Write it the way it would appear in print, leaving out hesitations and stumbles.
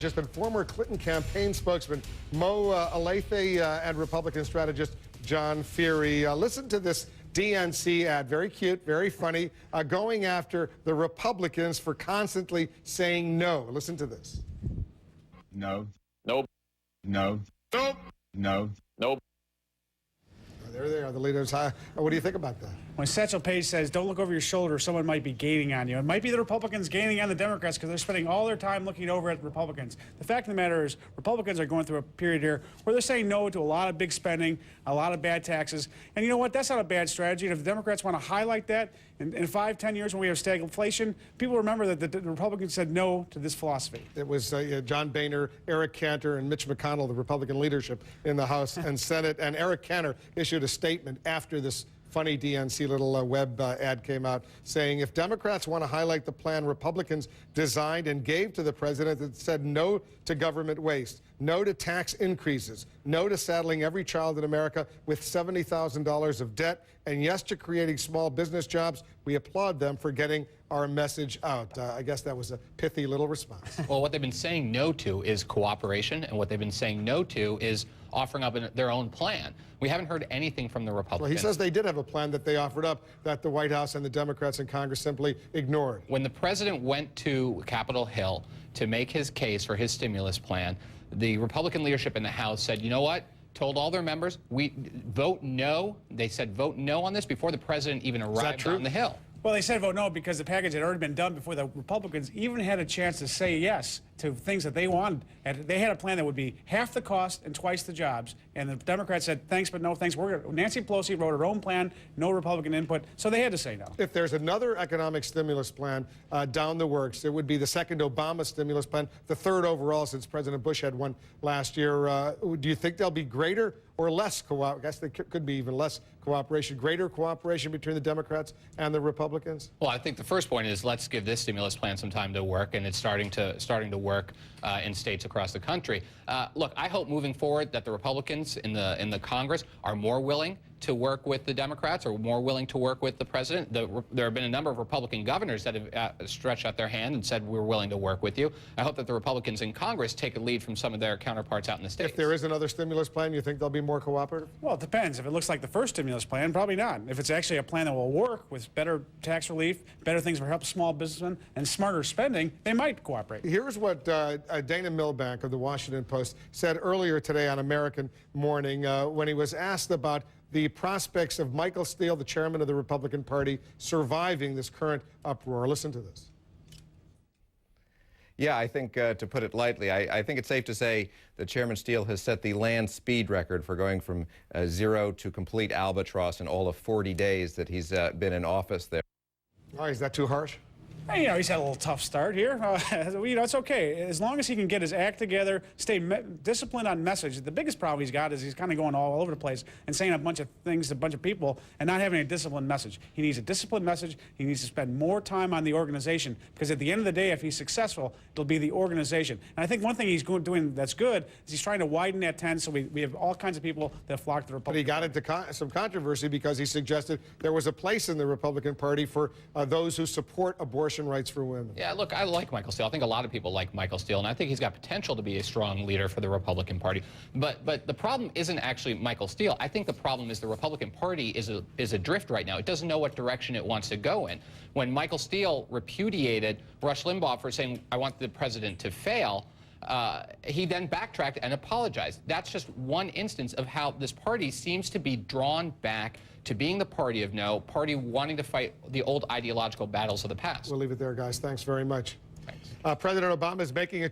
Just been former Clinton campaign spokesman Mo Alethe and Republican strategist John Feary. Listen to this DNC ad, very cute, very funny, going after the Republicans for constantly saying no. Listen to this. No. Nope. No. Nope. No. Nope. There they are, the leaders. What do you think about that? When Satchel Paige says, don't look over your shoulder, someone might be gaining on you. It might be the Republicans gaining on the Democrats because they're spending all their time looking over at Republicans. The fact of the matter is Republicans are going through a period here where they're saying no to a lot of big spending, a lot of bad taxes. And you know what? That's not a bad strategy. And if the Democrats want to highlight that, in 5, 10 years when we have stagflation, people remember that the Republicans said no to this philosophy. It was John Boehner, Eric Cantor, and Mitch McConnell, the Republican leadership in the House and Senate. And Eric Cantor issued a statement after this funny DNC little web ad came out saying if Democrats want to highlight the plan Republicans designed and gave to the president that said no to government waste, no to tax increases, no to saddling every child in America with $70,000 of debt, and yes to creating small business jobs, we applaud them for getting our message out. I guess that was a pithy little response. Well, what they've been saying no to is cooperation, and what they've been saying no to is offering up their own plan. We haven't heard anything from the Republicans. Well, he says they did have a plan that they offered up that the White House and the Democrats in Congress simply ignored. When the president went to Capitol Hill to make his case for his stimulus plan, the Republican leadership in the House said, you know what? Told all their members, we vote no. They said vote no on this before the president even arrived on the Hill. Well, they said vote no because the package had already been done before the Republicans even had a chance to say yes to things that they wanted. And they had a plan that would be half the cost and twice the jobs. And the Democrats said thanks, but no thanks. Nancy Pelosi wrote her own plan, no Republican input, so they had to say no. If there's another economic stimulus plan down the works, it would be the second Obama stimulus plan, the third overall since President Bush had one last year. Do you think there'll be greater or less I guess there could be even less cooperation, greater cooperation between the Democrats and the Republicans? Well, I think the first point is let's give this stimulus plan some time to work, and it's starting to work in states across the country. Look, I hope moving forward that the Republicans in the Congress are more willing to work with the Democrats or more willing to work with the president. There have been a number of Republican governors that have stretched out their hand and said we're willing to work with you. I hope that the Republicans in Congress take a lead from some of their counterparts out in the states. If there is another stimulus plan, you think they'll be more cooperative? Well, it depends. If it looks like the first stimulus plan, probably not. If it's actually a plan that will work with better tax relief, better things for help small businessmen, and smarter spending, they might cooperate. Here's what Dana Milbank of the Washington Post said earlier today on American Morning when he was asked about the prospects of Michael Steele, the chairman of the Republican Party, surviving this current uproar. Listen to this. Yeah, I think, to put it lightly, I think it's safe to say that Chairman Steele has set the land speed record for going from zero to complete albatross in all of 40 days that he's been in office there. Oh, is that too harsh? You know, he's had a little tough start here. You know, it's okay. As long as he can get his act together, stay disciplined on message. The biggest problem he's got is he's kind of going all over the place and saying a bunch of things to a bunch of people and not having a disciplined message. He needs a disciplined message. He needs to spend more time on the organization because at the end of the day, if he's successful, it'll be the organization. And I think one thing he's doing that's good is he's trying to widen that tent so we have all kinds of people that flock to the Republican But he got into some controversy because he suggested there was a place in the Republican Party for those who support abortion rights for women. Yeah, look, I like Michael Steele. I think a lot of people like Michael Steele, and I think he's got potential to be a strong leader for the Republican Party. But the problem isn't actually Michael Steele. I think the problem is the Republican Party is adrift right now. It doesn't know what direction it wants to go in. When Michael Steele repudiated Rush Limbaugh for saying, I want the president to fail, he then backtracked and apologized. That's just one instance of how this party seems to be drawn back to being the party of no, party wanting to fight the old ideological battles of the past. We'll leave it there, guys. Thanks very much. Thanks. President Obama is making a